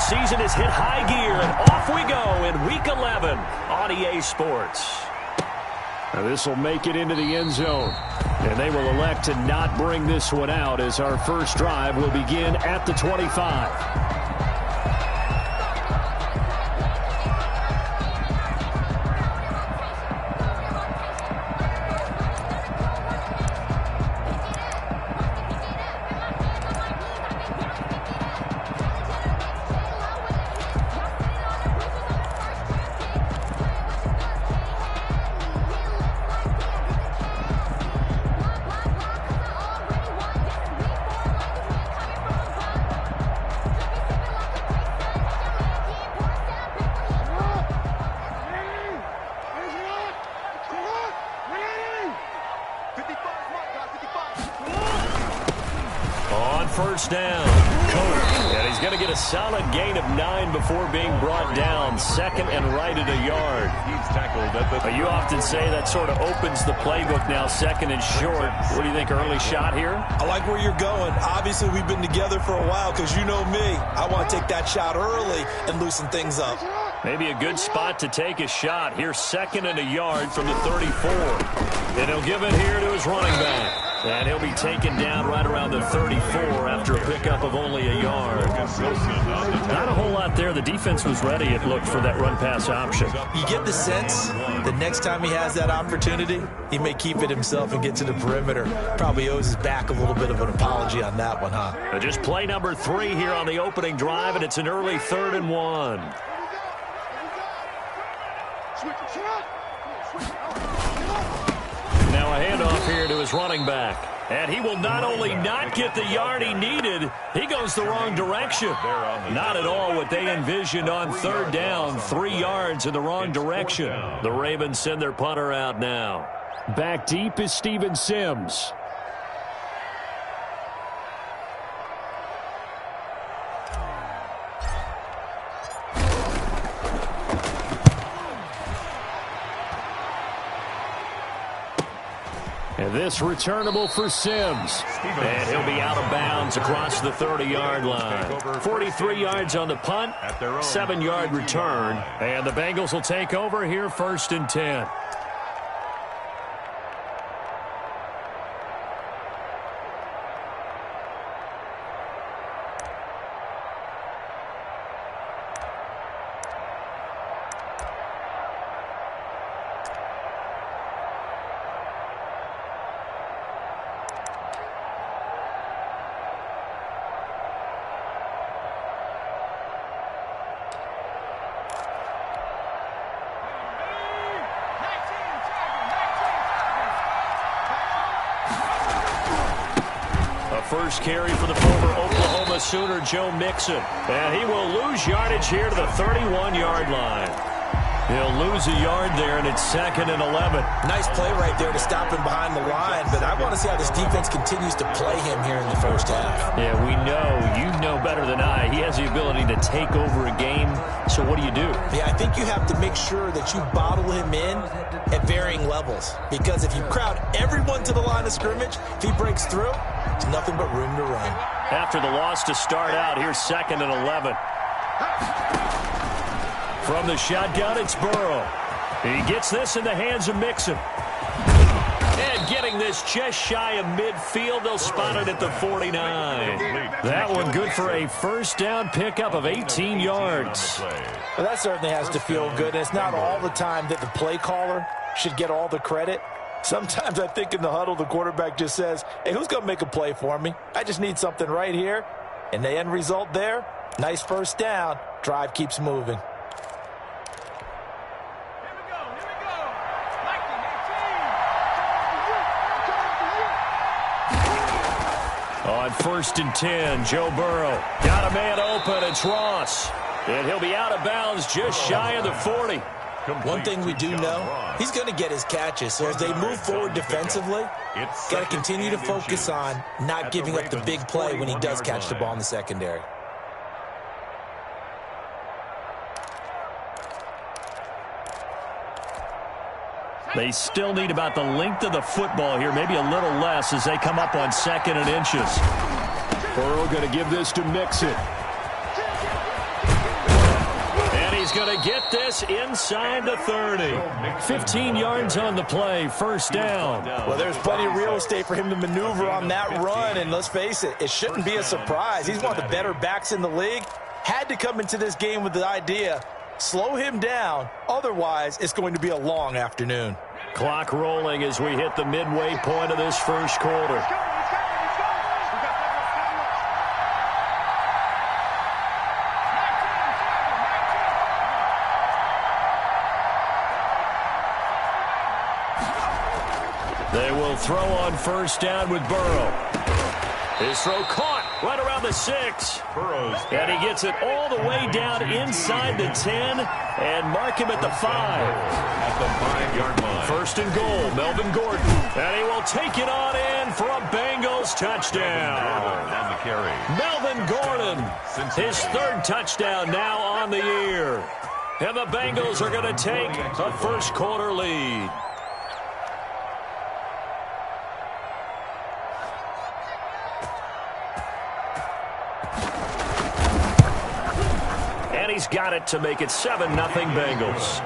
season has hit high gear, and off we go in Week 11 on EA Sports. Now this will make it into the end zone, and they will elect to not bring this one out as our first drive will begin at the 25. First down, and he's going to get a solid gain of 9 before being brought down. Second and right at a yard. He's tackled. You often say that sort of opens the playbook now, second and short. What do you think, early shot here? I like where you're going. Obviously, we've been together for a while because you know me. I want to take that shot early and loosen things up. Maybe a good spot to take a shot. Here's second and a yard from the 34. And he'll give it here to his running back. And he'll be taken down right around the 34 after a pickup of only a yard. Not a whole lot there. The defense was ready, it looked, for that run-pass option. You get the sense that next time he has that opportunity, he may keep it himself and get to the perimeter. Probably owes his back a little bit of an apology on that one, huh? Just play number 3 here on the opening drive, and it's an early 3rd and 1. Now a handoff here to his running back. And he will not only not get the yard he needed, he goes the wrong direction. Not at all what they envisioned on 3rd down. 3 yards in the wrong direction. The Ravens send their punter out now. Back deep is Steven Sims. And this returnable for Sims. And he'll be out of bounds across the 30-yard line. 43 yards on the punt, 7-yard return. And the Bengals will take over here 1st and 10. First carry for the former Oklahoma Sooner, Joe Mixon. And he will lose yardage here to the 31-yard line. He'll lose a yard there, and it's 2nd and 11. Nice play right there to stop him behind the line, but I want to see how this defense continues to play him here in the first half. Yeah, we know. You know better than I. He has the ability to take over a game, so what do you do? Yeah, I think you have to make sure that you bottle him in at varying levels, because if you crowd everyone to the line of scrimmage, if he breaks through, there's nothing but room to run. After the loss to start out, here's 2nd and 11. From the shotgun, it's Burrow. He gets this in the hands of Mixon. And getting this just shy of midfield, they'll spot it at the 49. That one good for a first down pickup of 18 yards. Well, that certainly has to feel good. It's not all the time that the play caller should get all the credit. Sometimes I think in the huddle, the quarterback just says, hey, who's going to make a play for me? I just need something right here. And the end result there, nice first down. Drive keeps moving. On 1st and 10, Joe Burrow. Got a man open. It's Ross. And he'll be out of bounds just shy of the 40. One thing we do know, he's going to get his catches. So as they move forward defensively, got to continue to focus on not giving up the big play when he does catch the ball in the secondary. They still need about the length of the football here, maybe a little less as they come up on 2nd and inches. Burrow going to give this to Mixon. going to get this inside the 30. 15 yards on the play, first down. Well, there's plenty of real estate for him to maneuver on that run, and let's face it, it shouldn't be a surprise. He's one of the better backs in the league. Had to come into this game with the idea, slow him down, otherwise it's going to be a long afternoon. Clock rolling as we hit the midway point of this first quarter. They will throw on first down with Burrow. His throw caught right around the 6. And he gets it all the way down inside the 10 and mark him at the 5. At the 5-yard line. First and goal, Melvin Gordon. And he will take it on in for a Bengals touchdown. On the carry. Melvin Gordon, his third touchdown now on the year. And the Bengals are going to take a first quarter lead. He's got it to make it 7-0 Bengals.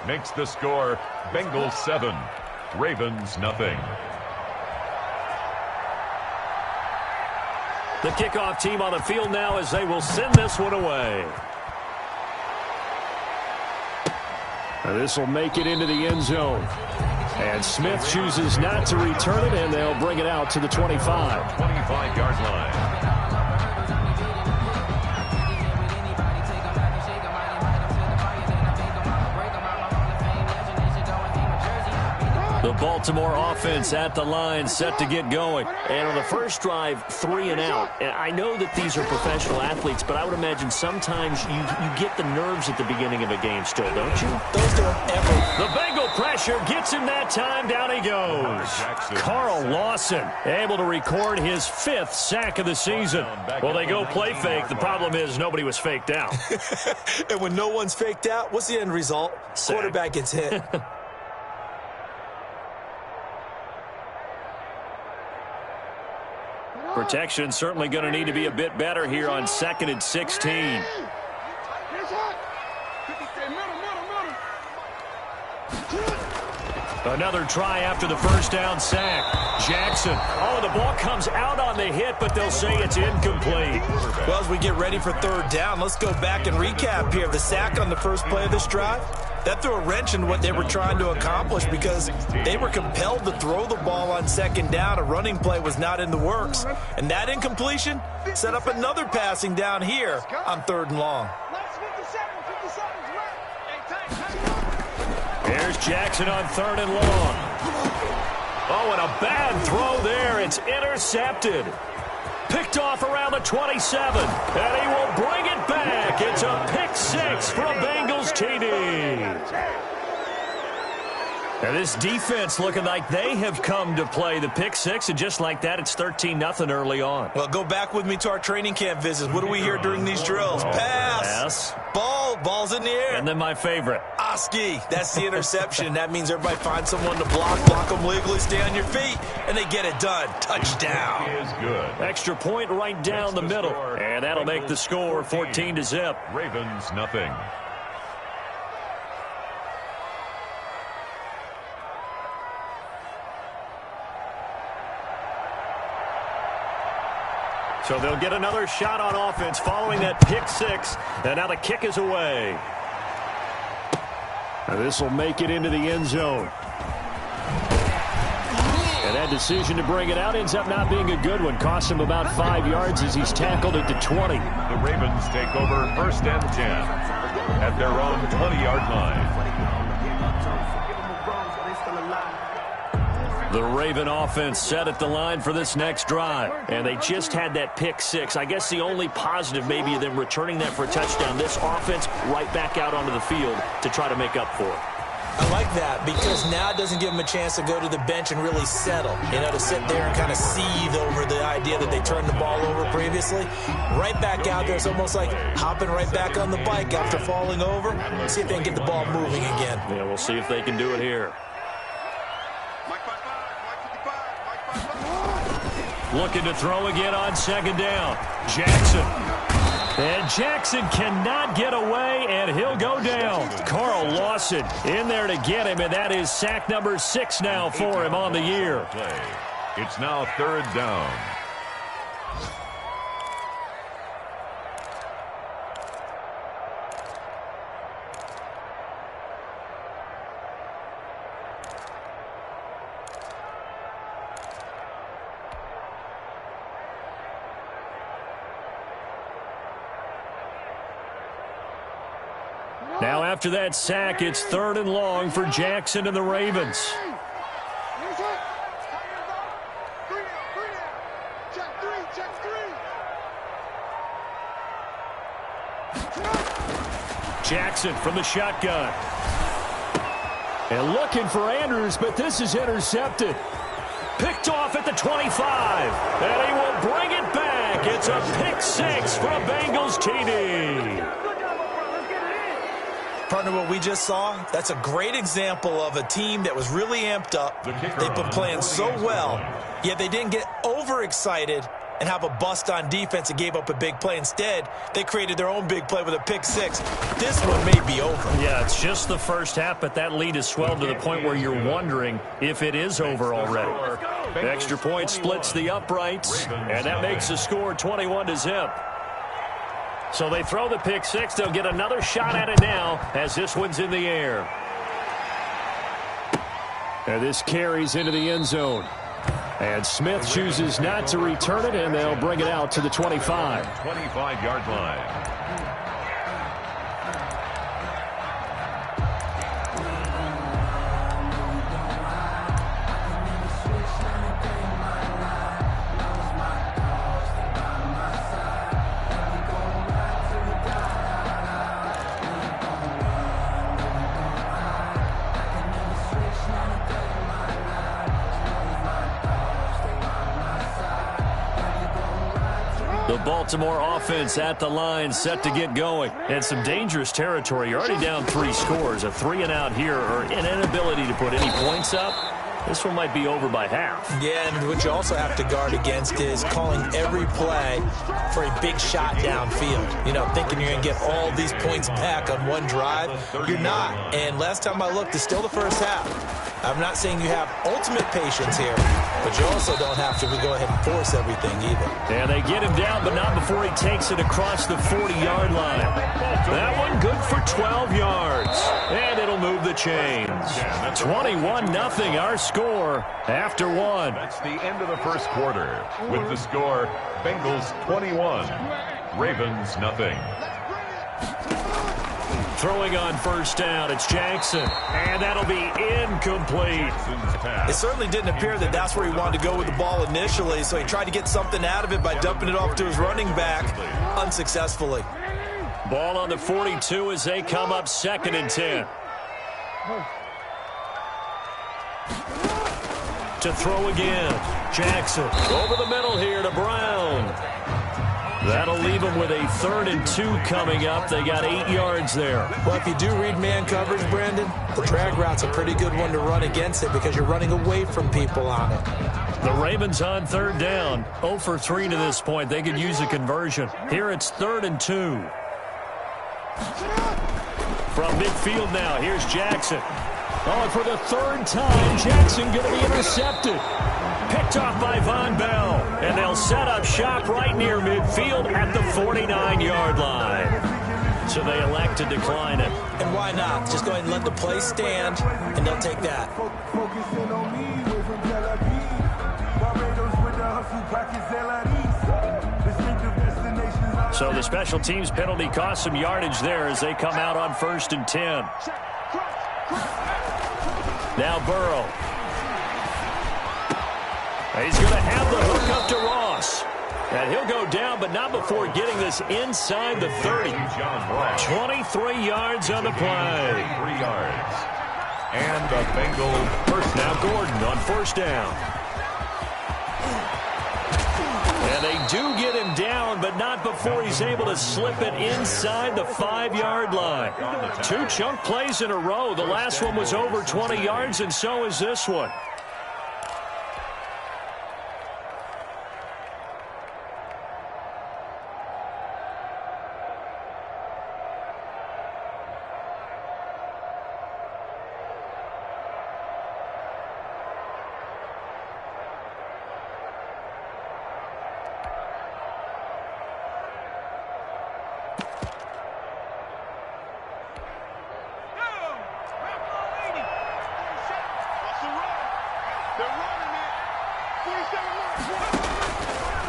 Makes the score Bengals 7, Ravens nothing. The kickoff team on the field now as they will send this one away. This will make it into the end zone. And Smith chooses not to return it, and they'll bring it out to the 25. 25-yard line. The Baltimore offense at the line, set to get going. And on the first drive, 3 and out. And I know that these are professional athletes, but I would imagine sometimes you get the nerves at the beginning of a game still, don't you? Those don't ever. The Bengal pressure gets him that time. Down he goes. Carl Lawson able to record his 5th sack of the season. Well, they go play fake. The problem is nobody was faked out. And when no one's faked out, what's the end result? Sack. Quarterback gets hit. Protection certainly going to need to be a bit better here on 2nd and 16. Another try after the first down sack. Jackson. Oh, the ball comes out on the hit, but they'll say it's incomplete. Well, as we get ready for third down, let's go back and recap here. The sack on the first play of this drive, that threw a wrench in what they were trying to accomplish because they were compelled to throw the ball on second down. A running play was not in the works. And that incompletion set up another passing down here on 3rd and long. Here's Jackson on 3rd and long. Oh, and a bad throw there. It's intercepted. Picked off around the 27. And he will bring it back. It's a pick 6 for a Bengals TD. And this defense looking like they have come to play the pick 6. And just like that, it's 13-0 early on. Well, go back with me to our training camp visits. What do we hear during these drills? Pass. Ball's in the air. And then my favorite. Oski, that's the interception. That means everybody finds someone to block them legally, stay on your feet, and they get it done. Touchdown. Is good. Extra point right down the middle. And that'll make the score 14-0. Ravens nothing. So they'll get another shot on offense following that pick 6. And now the kick is away. This will make it into the end zone. And that decision to bring it out ends up not being a good one. Cost him about 5 yards as he's tackled at the 20. The Ravens take over 1st and 10 at their own 20-yard line. The Raven offense set at the line for this next drive. And they just had that pick 6. I guess the only positive maybe of them returning that for a touchdown. This offense right back out onto the field to try to make up for it. I like that because now it doesn't give them a chance to go to the bench and really settle. You know, to sit there and kind of seethe over the idea that they turned the ball over previously. Right back out there. It's almost like hopping right back on the bike after falling over. See if they can get the ball moving again. Yeah, we'll see if they can do it here. Looking to throw again on 2nd down. Jackson. And Jackson cannot get away, and he'll go down. Carl Lawson in there to get him, and that is sack number 6 now for him on the year. It's now 3rd down. Now after that sack, it's 3rd and long for Jackson and the Ravens. Jackson from the shotgun. And looking for Andrews, but this is intercepted. Picked off at the 25. And he will bring it back. It's a pick 6 for a Bengals TD. Partner, what we just saw, that's a great example of a team that was really amped up. They've been playing so well, yet they didn't get overexcited and have a bust on defense and gave up a big play. Instead, they created their own big play with a pick 6. This one may be over. Yeah, it's just the first half, but that lead has swelled to the point where you're wondering if it is over already. The extra point splits the uprights, and that makes the score 21-0. So they throw the pick 6. They'll get another shot at it now as this one's in the air. And this carries into the end zone. And Smith chooses not to return it, and they'll bring it out to the 25. 25-yard line. Baltimore offense at the line, set to get going. And some dangerous territory. You're already down 3 scores. A 3-and-out here, or an inability to put any points up. This one might be over by half. Yeah, and what you also have to guard against is calling every play for a big shot downfield. You know, thinking you're going to get all these points back on one drive. You're not. And last time I looked, it's still the first half. I'm not saying you have ultimate patience here, but you also don't have to go ahead and force everything either. And they get him down, but not before he takes it across the 40-yard line. That one good for 12 yards. And it'll move the chains. 21-0 our score after 1. That's the end of the first quarter. With the score, Bengals 21, Ravens nothing. Throwing on first down, it's Jackson. And that'll be incomplete. It certainly didn't appear that that's where he wanted to go with the ball initially, so he tried to get something out of it by dumping it off to his running back unsuccessfully. Ball on the 42 as they come up 2nd and 10. To throw again. Jackson over the middle here to Brown. That'll leave them with a 3rd and 2 coming up. They got 8 yards there. Well, if you do read man coverage, Brandon, the drag route's a pretty good one to run against it because you're running away from people on it. The Ravens on 3rd down. 0 for 3 to this point. They could use a conversion. Here it's 3rd and 2. From midfield now, here's Jackson. Oh, and for the 3rd time, Jackson going to be intercepted. Picked off by Von Bell. And they'll set up shop right near midfield at the 49-yard line. So they elect to decline it. And why not? Just go ahead and let the play stand, and they'll take that. So the special teams penalty cost some yardage there as they come out on 1st and 10. Now Burrow. He's going to have the hook up to Ross. And he'll go down, but not before getting this inside the 30. 23 yards on the play. 3 yards. And the Bengals first. Now Gordon on 1st down. And they do get him down, but not before he's able to slip it inside the 5-yard line. 2 chunk plays in a row. The last one was over 20 yards, and so is this one.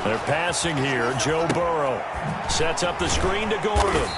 They're passing here. Joe Burrow sets up the screen to Gordon.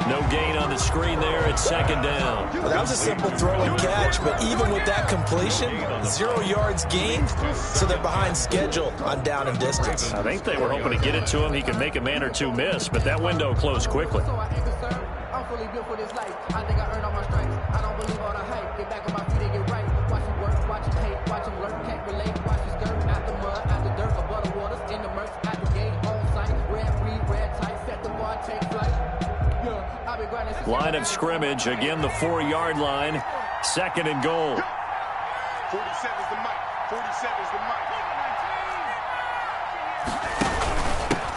No gain on the screen there. It's second down. Well, that was a simple throw and catch, but even with that completion, 0 yards gained, so they're behind schedule on down and distance. I think they were hoping to get it to him. He could make a man or two miss, but that window closed quickly. I'm fully built for this life. I think I earned all my stripes. I don't believe all the hype. Get back on my feet and get right. Watch him work, watch him hate, watch him lurk, can't relate. Watch his skirt, out the mud, out the dirt, above the waters, in the murk, at the gate, on sight. Red, read, red, tight, set the bar, take flight. Yeah, I've been grinding since Line of scrimmage, again the 4-yard line. Second and goal. 47's the mic. 47's the mic.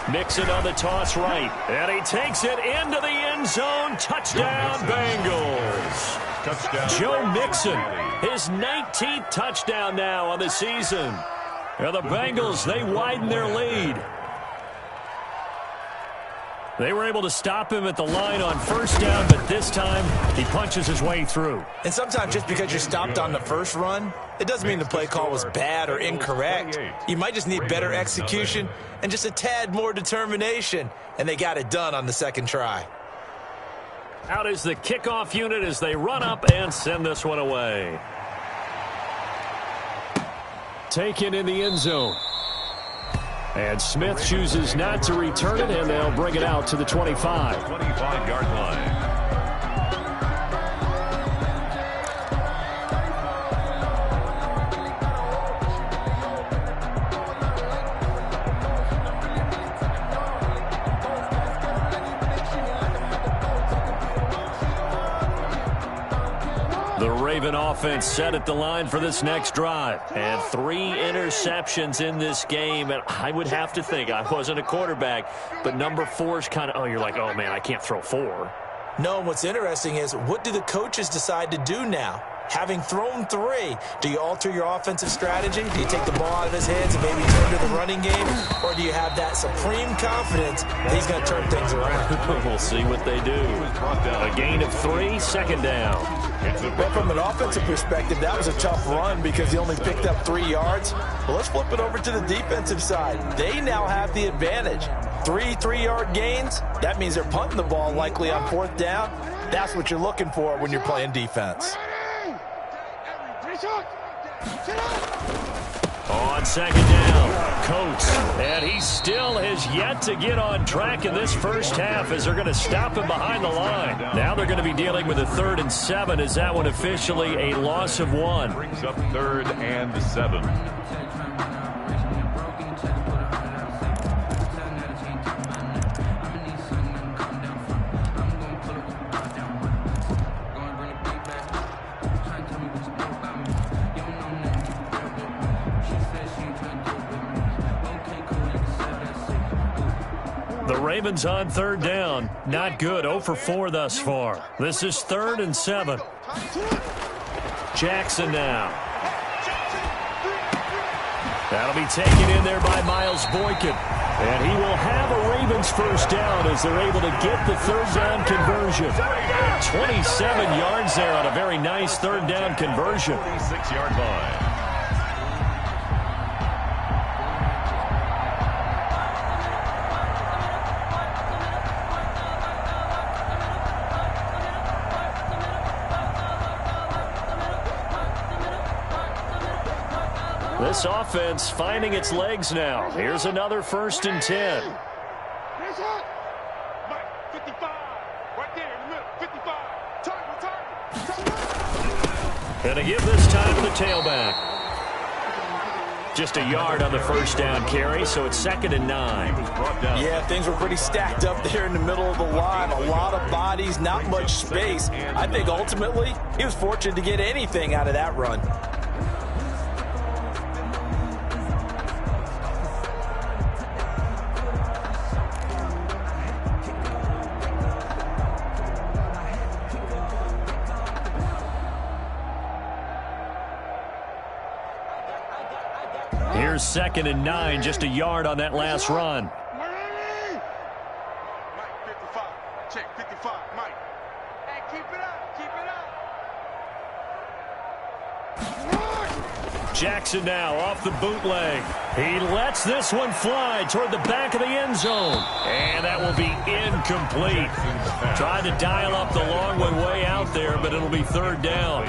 Mixon on the toss right. And he takes it into the end zone. Touchdown, Bengals. Touchdown. Joe Mixon, his 19th touchdown now on the season. And the Bengals, they widen their lead. They were able to stop him at the line on first down, but this time he punches his way through. And sometimes just because you're stopped on the first run, it doesn't mean the play call was bad or incorrect. You might just need better execution and just a tad more determination, and they got it done on the second try. Out is the kickoff unit as they run up and send this one away. Taken in the end zone. And Smith chooses not to return it, and they'll bring it out to the 25. 25-yard line. The Raven offense set at the line for this next drive. And 3 interceptions in this game. And I would have to think, I wasn't a quarterback, but number 4 is kind of, you're like, oh, man, I can't throw 4. No, and what's interesting is, what do the coaches decide to do now? Having thrown 3, do you alter your offensive strategy? Do you take the ball out of his hands and maybe turn to the running game? Or do you have that supreme confidence that he's going to turn things around? We'll see what they do. A gain of 3, second down. Well, from an offensive perspective, that was a tough run because he only picked up 3 yards. Well, let's flip it over to the defensive side. They now have the advantage. 3 3-yard gains, that means they're punting the ball likely on 4th down. That's what you're looking for when you're playing defense. On second down, Coates. And he still has yet to get on track in this first half as they're going to stop him behind the line. Now they're going to be dealing with a 3rd and 7. Is that one officially a loss of 1? Brings up 3rd and 7. The Ravens on 3rd down. Not good. 0 for 4 thus far. This is 3rd and 7. Jackson now. That'll be taken in there by Miles Boykin. And he will have a Ravens first down as they're able to get the 3rd down conversion. 27 yards there on a very nice 3rd down conversion. 26-yard line. This offense finding its legs now. Here's another 1st and 10. And to give this time to the tailback. Just a yard on the first down carry, so it's 2nd and 9. Yeah, things were pretty stacked up there in the middle of the line. A lot of bodies, not much space. I think ultimately he was fortunate to get anything out of that run. Here's 2nd and 9, just a yard on that last run. Mike 55. Check 55. Mike. Hey, keep it up. Keep it up. Jackson now off the bootleg. He lets this one fly toward the back of the end zone. And that will be incomplete. Tried to dial up the long one way out there, but it'll be third down.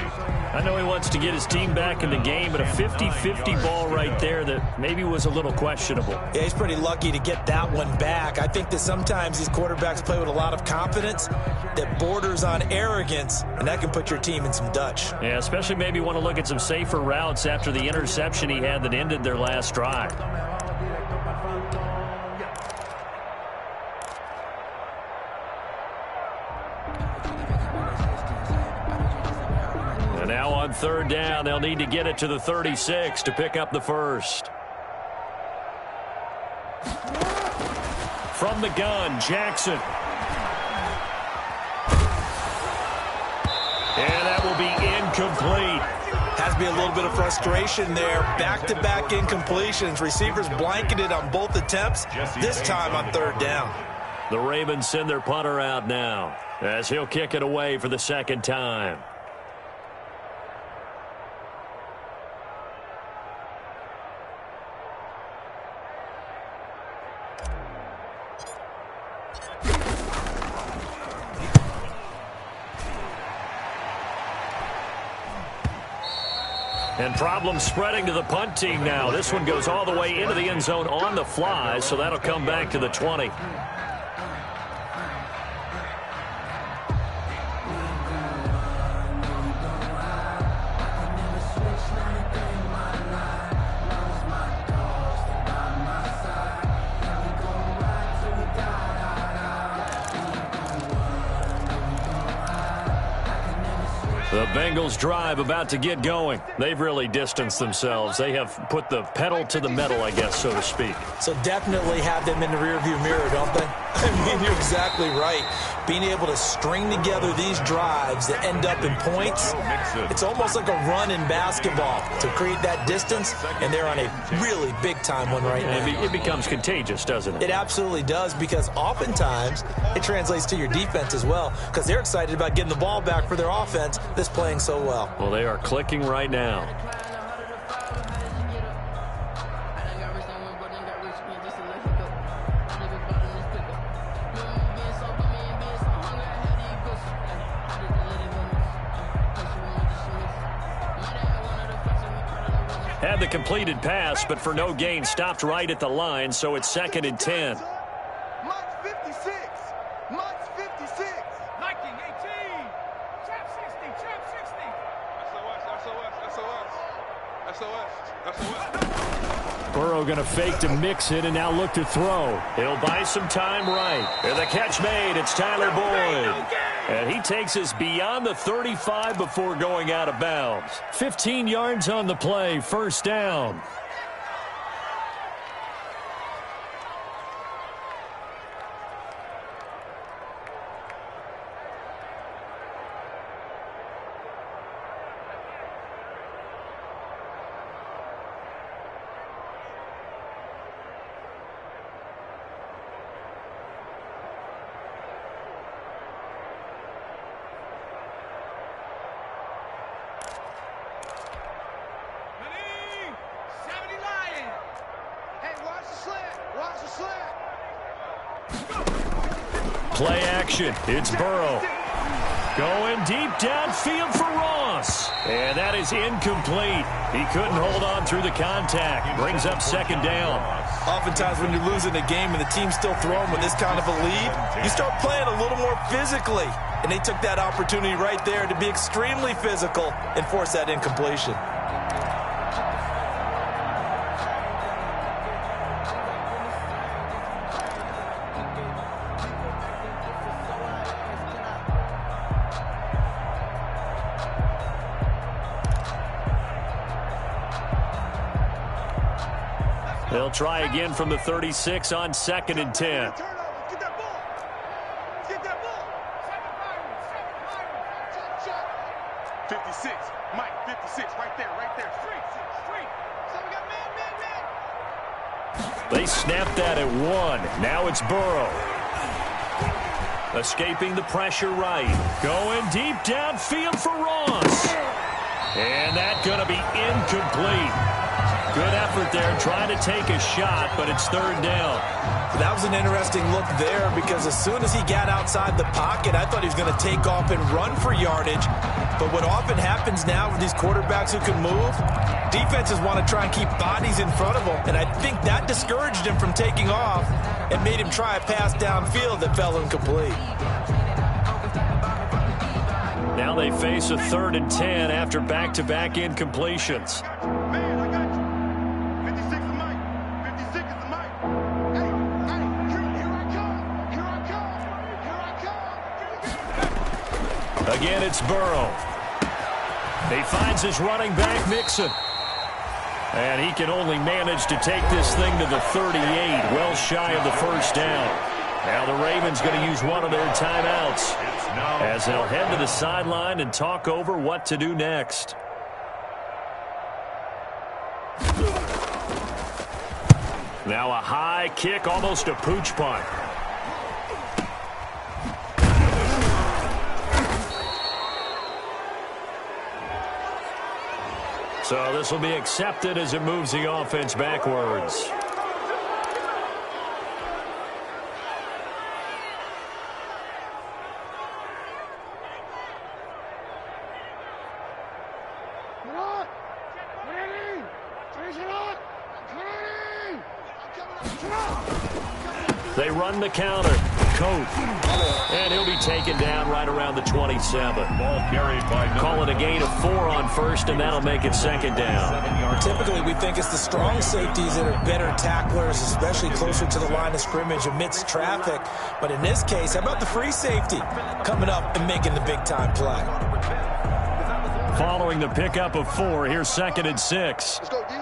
I know he wants to get his team back in the game, but a 50-50 ball right there that maybe was a little questionable. Yeah, he's pretty lucky to get that one back. I think that sometimes these quarterbacks play with a lot of confidence that borders on arrogance, and that can put your team in some Dutch. Yeah, especially maybe want to look at some safer routes after the interception he had that ended their last drive. And now on third down, they'll need to get it to the 36 to pick up the first. From the gun, Jackson. And that will be incomplete. Has to be a little bit of frustration there. Back-to-back incompletions. Receivers blanketed on both attempts, this time on third down. The Ravens send their punter out now as he'll kick it away for the second time. And problems spreading to the punt team now. This one goes all the way into the end zone on the fly, so that'll come back to the 20. The Bengals drive about to get going. They've really distanced themselves. They have put the pedal to the metal, I guess, so to speak. So definitely have them in the rearview mirror, don't they? I mean, you're exactly right. Being able to string together these drives that end up in points, it's almost like a run in basketball to create that distance, and they're on a really big-time one right now. It becomes contagious, doesn't it? It absolutely does, because oftentimes it translates to your defense as well, because they're excited about getting the ball back for their offense that's playing so well. Well, they are clicking right now. Had the completed pass, but for no gain, stopped right at the line, so it's 2nd and 10. Mike's 56. Mike's 56. Nike 18. Trap 60. Trap 60. SOS. Burrow going to fake to mix it and now look to throw. He'll buy some time right. And the catch made. It's Tyler Boyd. And he takes us beyond the 35 before going out of bounds. 15 yards on the play. First down. Play action. It's Burrow. Going deep downfield for Ross. And that is incomplete. He couldn't hold on through the contact. Brings up second down. Oftentimes when you're losing a game and the team's still throwing with this kind of a lead, you start playing a little more physically. And they took that opportunity right there to be extremely physical and force that incompletion. They'll try again from the 36 on 2nd and 10. Get that ball. Get that ball. 56. Mike, 56. Right there. Right there. Straight. So we got man. They snapped that at 1. Now it's Burrow. Escaping the pressure right. Going deep downfield for Ross. And that's going to be incomplete. Good effort there, trying to take a shot, but it's third down. That was an interesting look there because as soon as he got outside the pocket, I thought he was going to take off and run for yardage. But what often happens now with these quarterbacks who can move, defenses want to try and keep bodies in front of them. And I think that discouraged him from taking off and made him try a pass downfield that fell incomplete. Now they face a 3rd and 10 after back-to-back incompletions. Man, I got you. 56 is Mike. 56 is Mike. Hey, here I come. Here I come. Here I come. Again, it's Burrow. He finds his running back, Mixon. And he can only manage to take this thing to the 38, well shy of the first down. Now the Ravens going to use one of their timeouts as they'll head to the sideline and talk over what to do next. Now a high kick, almost a pooch punt. So this will be accepted as it moves the offense backwards. They run the counter. Coat. And he'll be taken down right around the 27. Ball carried by Call it a gain of 4 on first, and that'll make it second down. Typically, we think it's the strong safeties that are better tacklers, especially closer to the line of scrimmage amidst traffic. But in this case, how about the free safety coming up and making the big-time play? Following the pickup of 4, here's 2nd and 6. Let's go, D.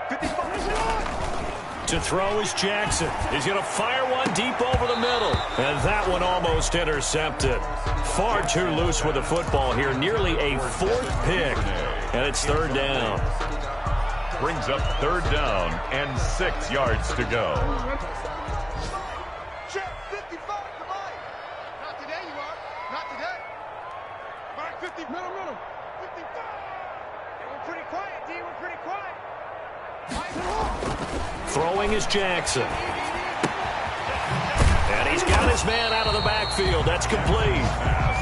55. To throw is Jackson. He's going to fire one deep over the middle. And that one almost intercepted. Far too loose with the football here. Nearly a 4th pick. And it's 3rd down. brings up 3rd down and 6 yards to go. Check 55 to Mike. Not today, you are. Not today. Mike 50. Middle. 55. We're pretty quiet, D. We're pretty quiet. Throwing is Jackson. And he's got his man out of the backfield. That's complete.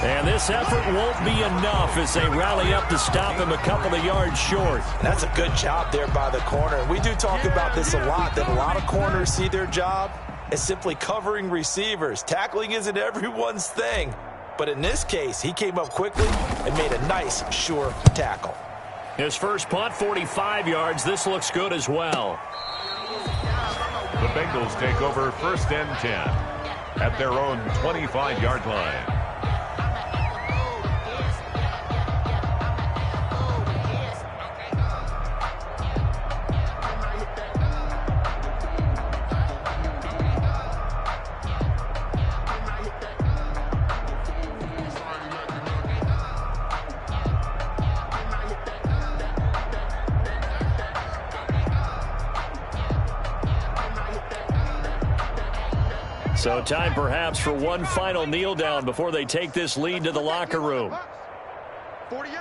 And this effort won't be enough as they rally up to stop him a couple of yards short. That's a good job there by the corner. We do talk about this a lot, that a lot of corners see their job as simply covering receivers. Tackling isn't everyone's thing. But in this case, he came up quickly and made a nice, sure tackle. His first punt, 45 yards. This looks good as well. The Bengals take over 1st and 10 at their own 25-yard line. So time perhaps for one final kneel down before they take this lead to the locker room. 48.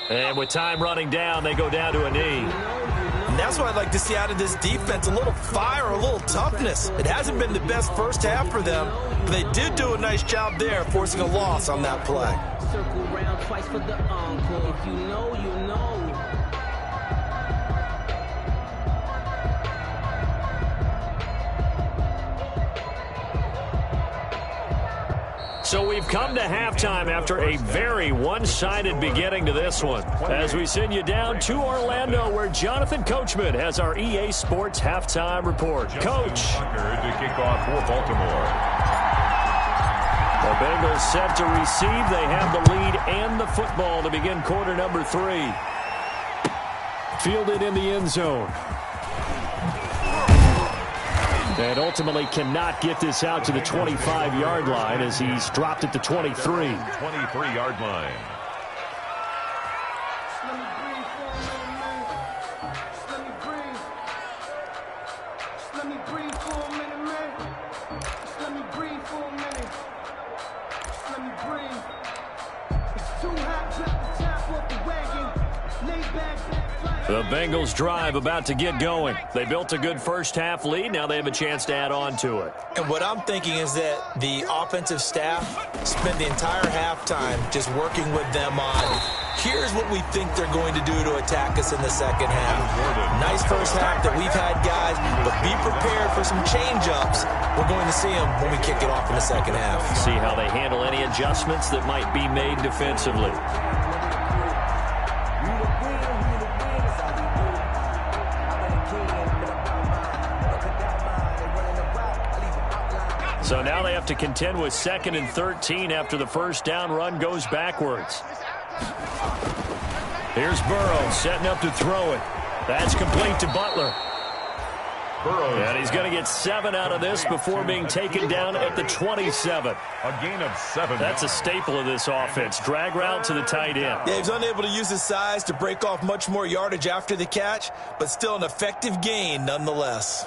And with time running down, they go down to a knee. And that's what I'd like to see out of this defense, a little fire, a little toughness. It hasn't been the best first half for them, but they did do a nice job there, forcing a loss on that play. Circle round twice for the encore. If you know, you know. So we've come to halftime after a very one-sided beginning to this one. As we send you down to Orlando, where Jonathan Coachman has our EA Sports halftime report. Coach. To kick off for Baltimore. The Bengals set to receive. They have the lead and the football to begin quarter number 3. Fielded in the end zone. And ultimately cannot get this out to the 25-yard line as he's dropped at the 23. 23-yard line. The Bengals drive about to get going. They built a good first-half lead. Now they have a chance to add on to it. And what I'm thinking is that the offensive staff spent the entire halftime just working with them on, here's what we think they're going to do to attack us in the second half. Nice first half that we've had, guys, but be prepared for some change-ups. We're going to see them when we kick it off in the second half. See how they handle any adjustments that might be made defensively. So now they have to contend with 2nd and 13 after the first down run goes backwards. Here's Burrow setting up to throw it. That's complete to Butler. And he's going to get 7 out of this before being taken down at the 27. A gain of 7. That's a staple of this offense. Drag route to the tight end. Yeah, he's unable to use his size to break off much more yardage after the catch, but still an effective gain nonetheless.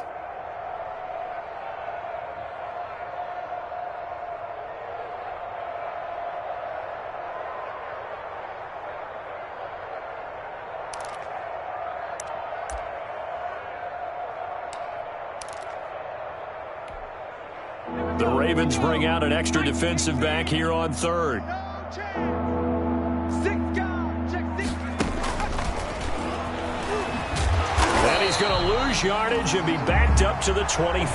The Ravens bring out an extra defensive back here on 3rd. And he's going to lose yardage and be backed up to the 25.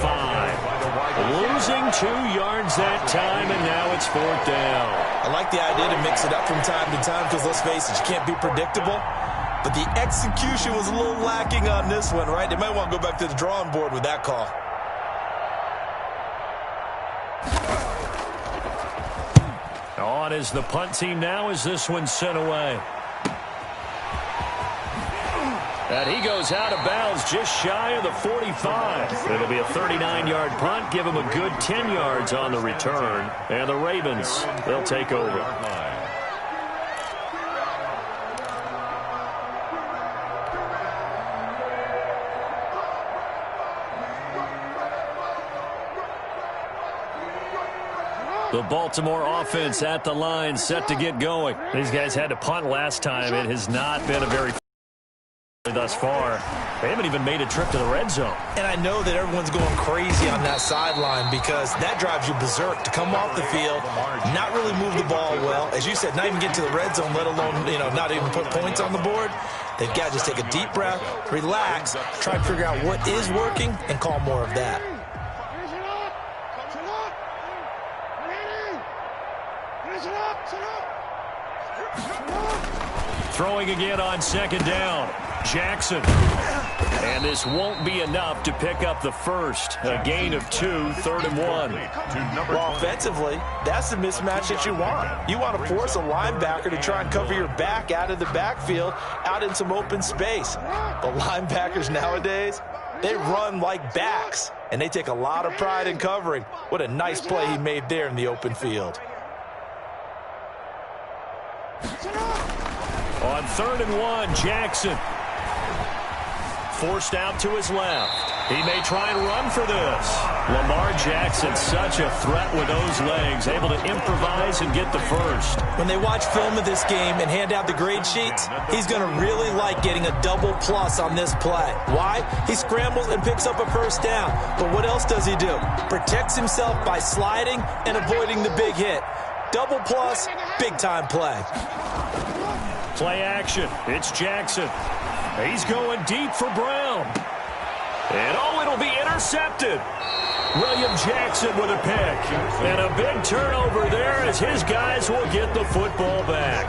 Losing 2 yards that time, and now it's 4th down. I like the idea to mix it up from time to time because, let's face it, you can't be predictable. But the execution was a little lacking on this one, right? They might want to go back to the drawing board with that call. On is the punt team now as this one's sent away. And he goes out of bounds just shy of the 45. It'll be a 39-yard punt. Give him a good 10 yards on the return. And the Ravens, they'll take over. The Baltimore offense at the line, set to get going. These guys had to punt last time. It has not been a very thus far. They haven't even made a trip to the red zone. And I know that everyone's going crazy on that sideline because that drives you berserk to come off the field, not really move the ball well. As you said, not even get to the red zone, let alone, not even put points on the board. They've got to just take a deep breath, relax, try to figure out what is working, and call more of that. Throwing again on 2nd down. Jackson. And this won't be enough to pick up the first. A gain of 2, 3rd and 1. Well, offensively, that's the mismatch that you want. You want to force a linebacker to try and cover your back out of the backfield, out in some open space. The linebackers nowadays, they run like backs, and they take a lot of pride in covering. What a nice play he made there in the open field. On 3rd and 1, Jackson. Forced out to his left. He may try and run for this. Lamar Jackson, such a threat with those legs, able to improvise and get the first. When they watch film of this game and hand out the grade sheets, he's going to really like getting a double plus on this play. Why? He scrambles and picks up a first down. But what else does he do? Protects himself by sliding and avoiding the big hit. Double plus, big-time play. Play action. It's Jackson. He's going deep for Brown. And, it'll be intercepted. William Jackson with a pick. And a big turnover there as his guys will get the football back.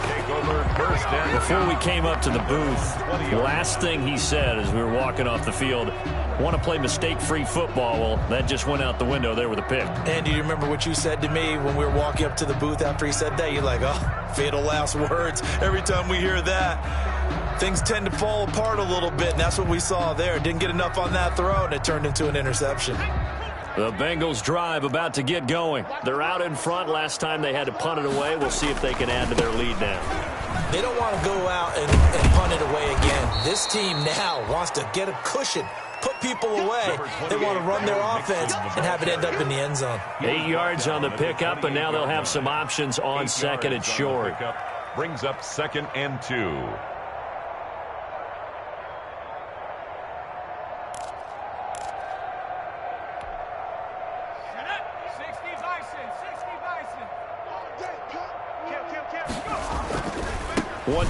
Before we came up to the booth, the last thing he said as we were walking off the field, want to play mistake-free football. Well, that just went out the window there with a pick. And do you remember what you said to me when we were walking up to the booth after he said that? You're like, oh, fatal last words. Every time we hear that, things tend to fall apart a little bit, and that's what we saw there. Didn't get enough on that throw, and it turned into an interception. The Bengals drive about to get going. They're out in front. Last time they had to punt it away. We'll see if they can add to their lead now. They don't want to go out and punt it away again. This team now wants to get a cushion, put people away. They want to run their offense and have it end up in the end zone. 8 yards on the pickup, and now they'll have some options on 2nd and short. Brings up 2nd and 2.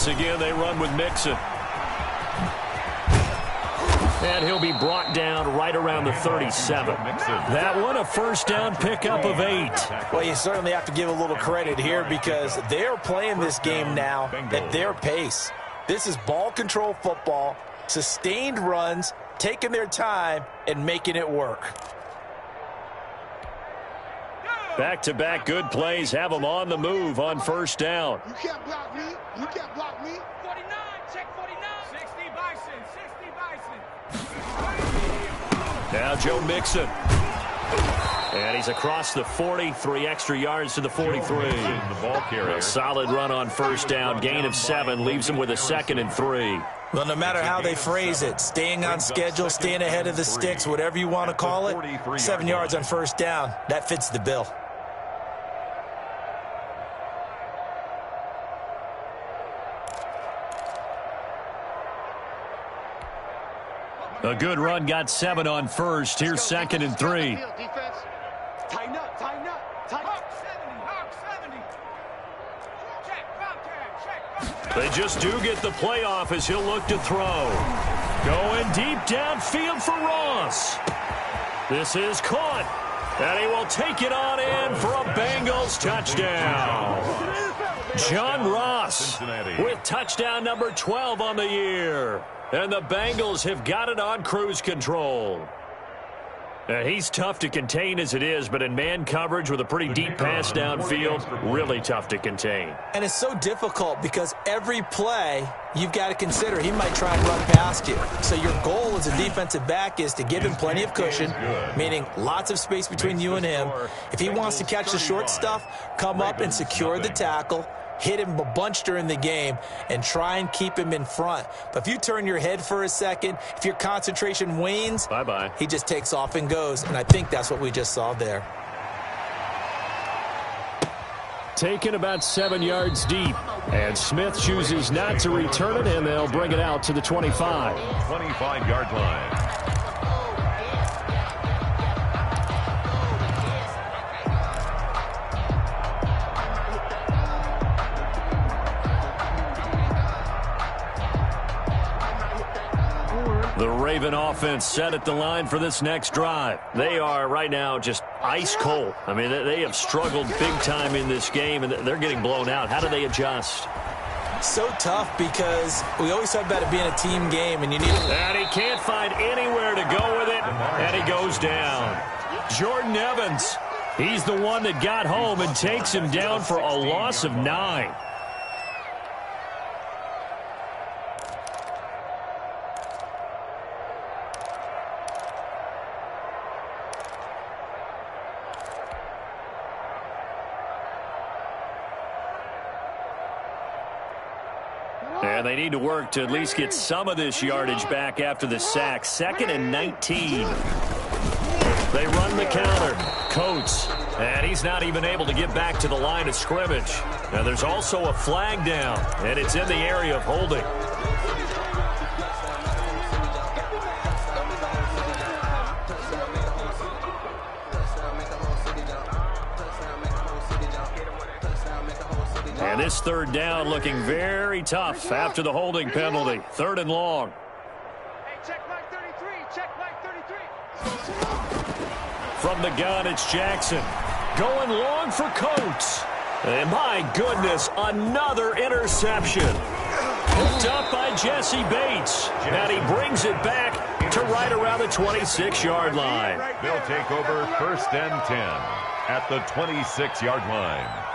Once again, they run with Mixon. And he'll be brought down right around the 37. That one, a first down pickup of 8. Well, you certainly have to give a little credit here because they're playing this game now at their pace. This is ball control football, sustained runs, taking their time, and making it work. Back-to-back good plays have them on the move on first down. You can't block me. You can't block me. 49, check 49. 60 Bison, 60 Bison. Now Joe Mixon. And he's across the 40, 3 extra yards to the 43. The ball carrier. A solid run on first down, gain of 7, leaves him with a 2nd and 3. Well, no matter how they phrase it, staying on schedule, staying ahead of the sticks, whatever you want to call it, 7 yards on first down, that fits the bill. A good run, got 7 on first. Here's 2nd and 3. Tighten up, tighten up, tighten up. Hawk 70. Check, Bobcat, check, Bobcat. They just do get the playoff as he'll look to throw. Going deep downfield for Ross. This is caught. And he will take it on in for a Bengals touchdown. John Ross with touchdown number 12 on the year. And the Bengals have got it on cruise control. And he's tough to contain as it is, but in man coverage with a pretty deep pass downfield, really tough to contain. And it's so difficult because every play you've got to consider he might try and run past you. So your goal as a defensive back is to give him plenty of cushion, meaning lots of space between you and him. If he wants to catch the short stuff, come up and secure the tackle, hit him a bunch during the game, and try and keep him in front. But if you turn your head for a second, if your concentration wanes, bye-bye. He just takes off and goes, and I think that's what we just saw there. Taken about 7 yards deep, and Smith chooses not to return it, and they'll bring it out to the 25. 25-yard line. The Raven offense set at the line for this next drive. They are right now just ice cold. I mean, they have struggled big time in this game, and they're getting blown out. How do they adjust? So tough because we always talk about it being a team game, and you need... And he can't find anywhere to go with it, and he goes down. Jordan Evans, he's the one that got home and takes him down for a loss of 9. And they need to work to at least get some of this yardage back after the sack. 2nd and 19. They run the counter. Coates. And he's not even able to get back to the line of scrimmage. Now there's also a flag down, and it's in the area of holding. And this 3rd down looking very tough after the holding penalty. 3rd and long. Hey, check Mike 33. Check Mike 33. From the gun, it's Jackson. Going long for Coates. And my goodness, another interception. Picked up by Jesse Bates. And he brings it back to right around the 26-yard line. They'll take over 1st and 10 at the 26-yard line.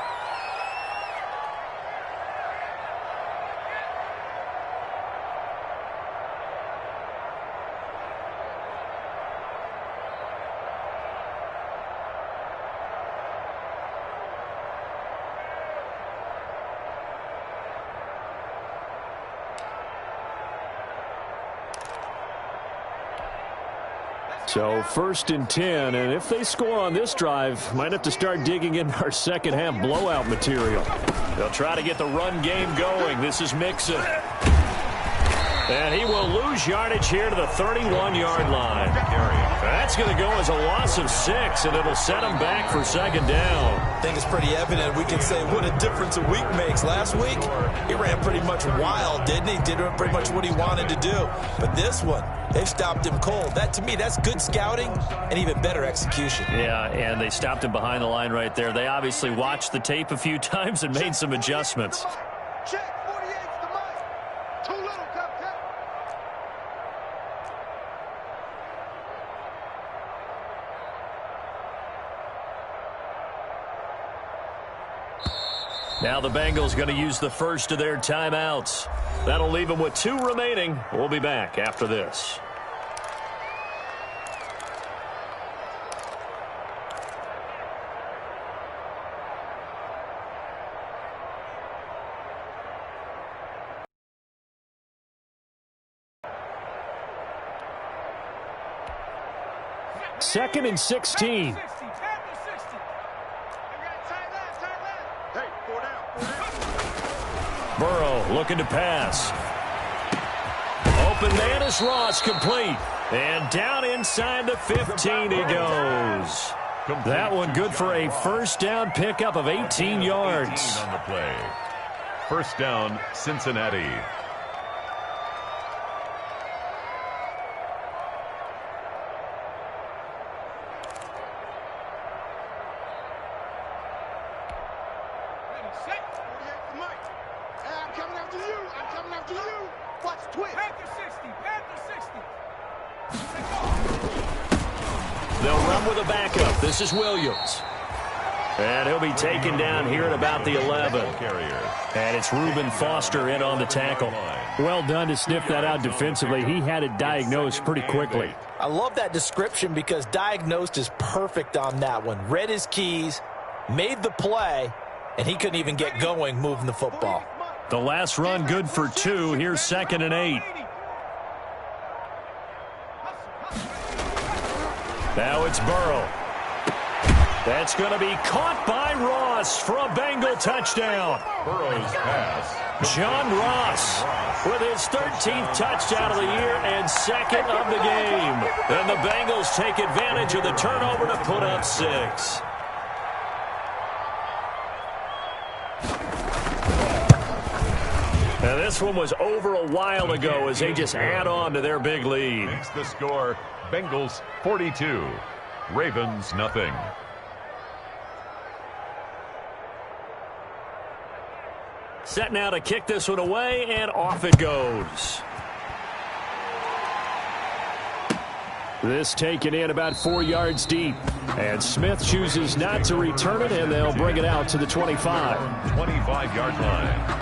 So 1st and 10, and if they score on this drive, might have to start digging in our second half blowout material. They'll try to get the run game going. This is Mixon. And he will lose yardage here to the 31-yard line. That's going to go as a loss of 6, and it'll set him back for second down. I think it's pretty evident. We can say what a difference a week makes. Last week, he ran pretty much wild, didn't he? Did pretty much what he wanted to do. But this one, they've stopped him cold. That, to me, that's good scouting and even better execution. Yeah, and they stopped him behind the line right there. They obviously watched the tape a few times and made some adjustments. Check, 48's the mic. Too little, Captain. Now the Bengals going to use the first of their timeouts. That'll leave them with 2 remaining. We'll be back after this. Second and 16. Hey, 4 down. Burrow looking to pass. Open man is Ross, complete. And down inside the 15 he goes. That one good for a first down pickup of 18 yards. On the play. First down, Cincinnati. They'll run with a backup. This is Williams. And he'll be taken down here at about the 11. And it's Reuben Foster in on the tackle. Well done to sniff that out defensively. He had it diagnosed pretty quickly. I love that description because diagnosed is perfect on that one. Read his keys, made the play, and he couldn't even get going moving the football. The last run good for 2. Here's 2nd and 8. Now it's Burrow. That's going to be caught by Ross for a Bengal touchdown. Burrow's pass. John Ross with his 13th touchdown of the year and 2nd of the game. And the Bengals take advantage of the turnover to put up 6. Now this one was over a while ago as they just add on to their big lead. Makes the score Bengals 42, Ravens nothing. Set now to kick this one away, and off it goes. This taken in about 4 yards deep. And Smith chooses not to return it, and they'll bring it out to the 25. 25-yard line.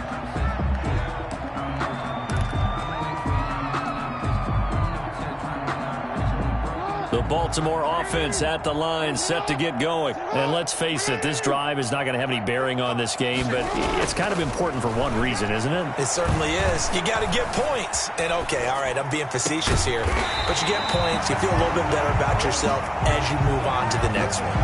The Baltimore offense at the line, set to get going. And let's face it, this drive is not going to have any bearing on this game, but it's kind of important for one reason, isn't it? It certainly is. You got to get points. And, okay, all right, I'm being facetious here. But you get points, you feel a little bit better about yourself as you move on to the next one.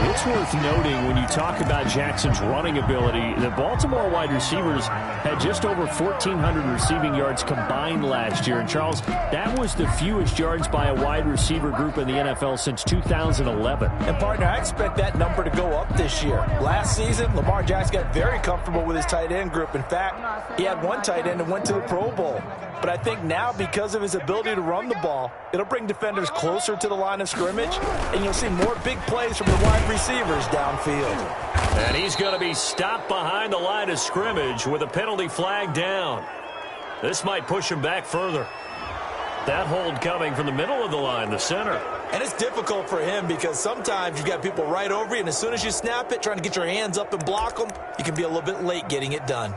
It's worth noting when you talk about Jackson's running ability, the Baltimore wide receivers had just over 1,400 receiving yards combined last year. And, Charles, that was the fewest yards by a wide receiver group in the NFL since 2011. And, partner, I expect that number to go up this year. Last season, Lamar Jackson got very comfortable with his tight end group. In fact, he had one tight end and went to the Pro Bowl. But I think now, because of his ability to run the ball, it'll bring defenders closer to the line of scrimmage, and you'll see more big plays from the wide receivers downfield. And he's going to be stopped behind the line of scrimmage with a penalty flag down. This might push him back further. That hold coming from the middle of the line, the center. And it's difficult for him because sometimes you've got people right over you, and as soon as you snap it, trying to get your hands up and block them, you can be a little bit late getting it done.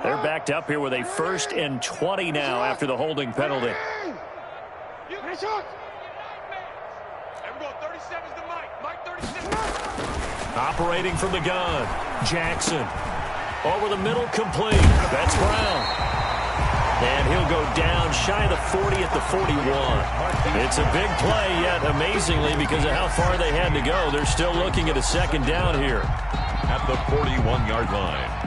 They're backed up here with a 1st and 20 now after the holding penalty. Operating from the gun, Jackson. Over the middle, complete. That's Brown. And he'll go down shy of the 40 at the 41. It's a big play, yet amazingly, because of how far they had to go, they're still looking at a second down here. At the 41-yard line.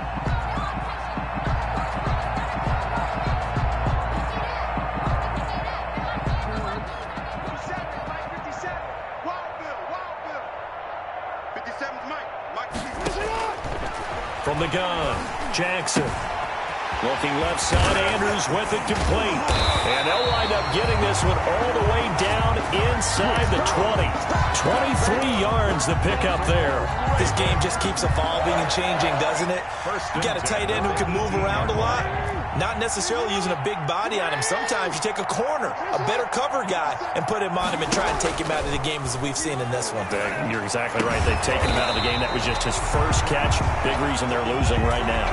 From the gun, Jackson. Looking left side, Andrews with it complete. And they'll wind up getting this one all the way down inside the 20. 23 yards the pickup there. This game just keeps evolving and changing, doesn't it? You got a tight end who can move around a lot. Not necessarily using a big body on him. Sometimes you take a corner, a better cover guy, and put him on him and try and take him out of the game as we've seen in this one. You're exactly right. They've taken him out of the game. That was just his first catch. Big reason they're losing right now.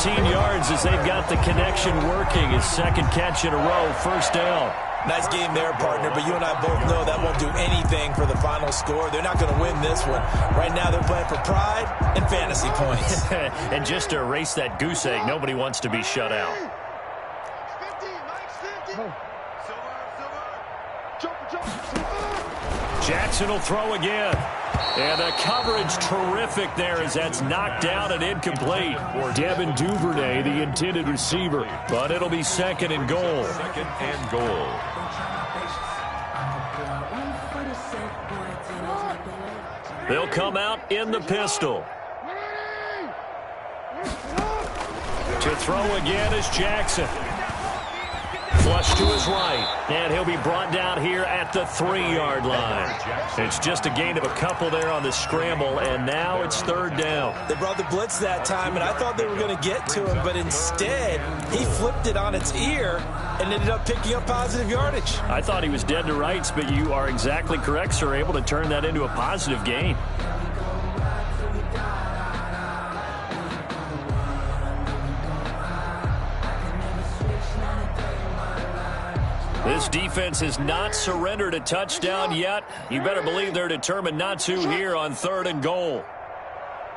13 yards as they've got the connection working. His second catch in a row, first down. Nice game there, partner, but you and I both know that won't do anything for the final score. They're not going to win this one. Right now they're playing for pride and fantasy points. And just to erase that goose egg, nobody wants to be shut out. Jackson will throw again. And the coverage terrific there as that's knocked down and incomplete. For Devin Duvernay, the intended receiver. But it'll be second and goal. Second and goal. They'll come out in the pistol. To throw again is Jackson. Flush to his right, and he'll be brought down here at the 3-yard line. It's just a gain of a couple there on the scramble, and now it's third down. They brought the blitz that time, and I thought they were going to get to him, but instead he flipped it on its ear and ended up picking up positive yardage. I thought he was dead to rights, but you are exactly correct, sir, able to turn that into a positive gain. This defense has not surrendered a touchdown yet. You better believe they're determined not to here on third and goal.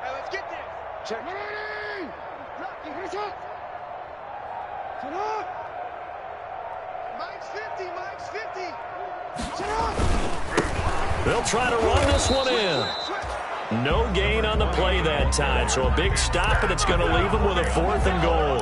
Hey, let's get this. Check. Lucky, here's up. Turn up. Mike's 50, Mike's 50. Turn up. They'll try to run this one in. No gain on the play that time, so a big stop, and it's going to leave them with a fourth and goal.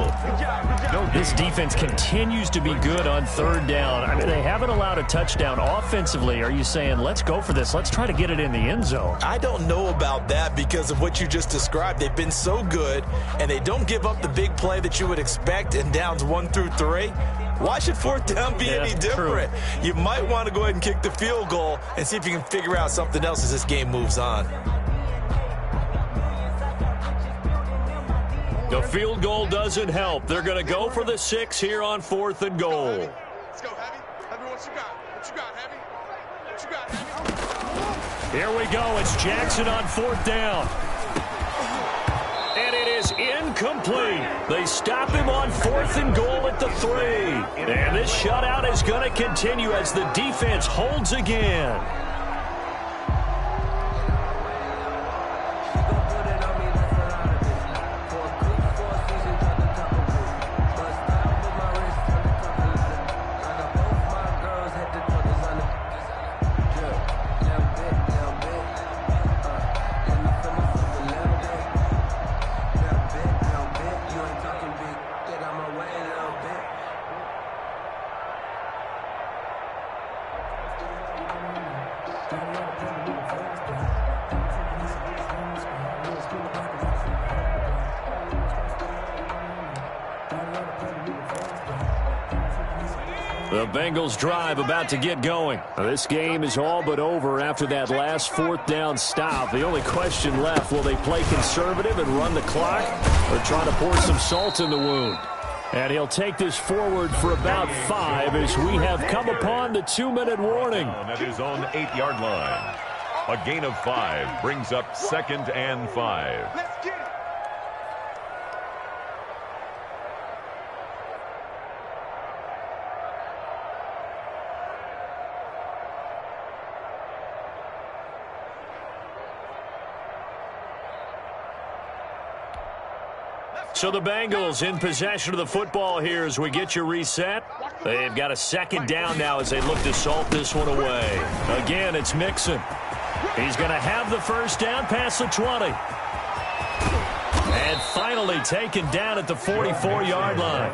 This defense continues to be good on third down. I mean, they haven't allowed a touchdown offensively. Are you saying, let's go for this, let's try to get it in the end zone? I don't know about that because of what you just described. They've been so good, and they don't give up the big play that you would expect in downs 1 through 3. Why should fourth down be any different? True. You might want to go ahead and kick the field goal and see if you can figure out something else as this game moves on. The field goal doesn't help. They're going to go for the 6 here on fourth and goal. Let's go, Heavy. Heavy, what you got? What you got, Heavy? What you got, Heavy? Here we go. It's Jackson on fourth down. And it is incomplete. They stop him on fourth and goal at the 3. And this shutout is going to continue as the defense holds again. The Bengals drive about to get going. This game is all but over after that last fourth down stop. The only question left, will they play conservative and run the clock or try to pour some salt in the wound? And he'll take this forward for about 5 as we have come upon the 2-minute warning. At his own 8-yard line. A gain of 5 brings up second and 5. Let's get it. So the Bengals in possession of the football here as we get you reset. They've got a second down now as they look to salt this one away. Again, it's Mixon. He's going to have the first down past the 20. And finally taken down at the 44-yard line.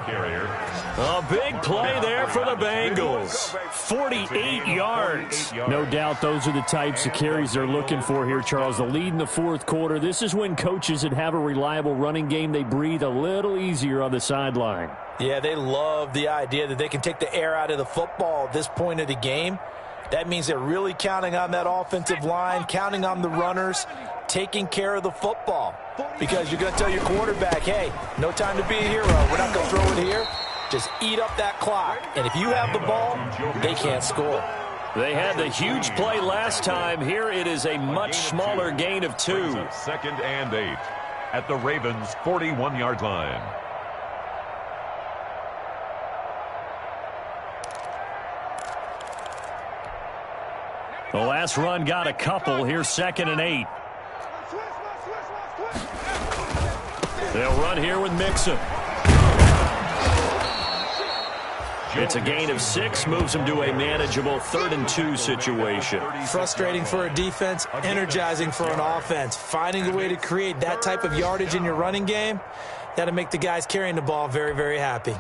A big play there for the Bengals. 48 yards. No doubt those are the types of carries they're looking for here, Charles. The lead in the fourth quarter. This is when coaches that have a reliable running game, they breathe a little easier on the sideline. Yeah, they love the idea that they can take the air out of the football at this point of the game. That means they're really counting on that offensive line, counting on the runners, taking care of the football. Because you're going to tell your quarterback, hey, no time to be a hero. We're not going to throw it here. Just eat up that clock. And if you have the ball, they can't score. They had the huge play last time. Here it is a much smaller gain of 2. 2nd and 8 at the Ravens' 41-yard line. The last run got a couple. Here's 2nd and 8. They'll run here with Mixon. It's a gain of 6, moves them to a manageable 3rd and 2 situation. Frustrating for a defense, energizing for an offense. Finding a way to create that type of yardage in your running game, that'll make the guys carrying the ball very, very happy.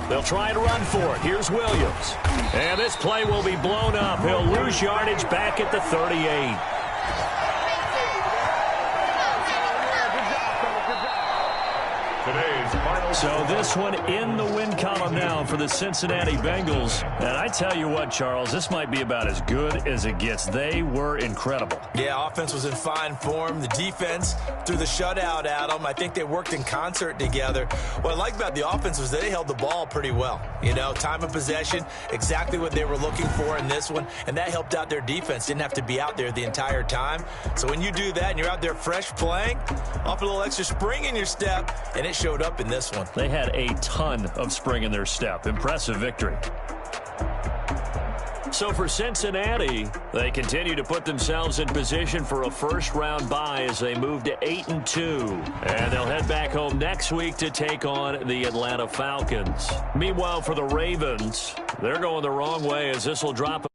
They'll try to run for it. Here's Williams. And this play will be blown up. He'll lose yardage back at the 38. So this one in the win column now for the Cincinnati Bengals. And I tell you what, Charles, this might be about as good as it gets. They were incredible. Yeah, offense was in fine form. The defense threw the shutout at them. I think they worked in concert together. What I like about the offense was they held the ball pretty well. You know, time of possession, exactly what they were looking for in this one. And that helped out their defense. Didn't have to be out there the entire time. So when you do that and you're out there fresh playing, off a little extra spring in your step, and it showed up in this one. They had a ton of spring in their step. Impressive victory. So for Cincinnati, they continue to put themselves in position for a first-round bye as they move to 8-2. And they'll head back home next week to take on the Atlanta Falcons. Meanwhile, for the Ravens, they're going the wrong way as this will drop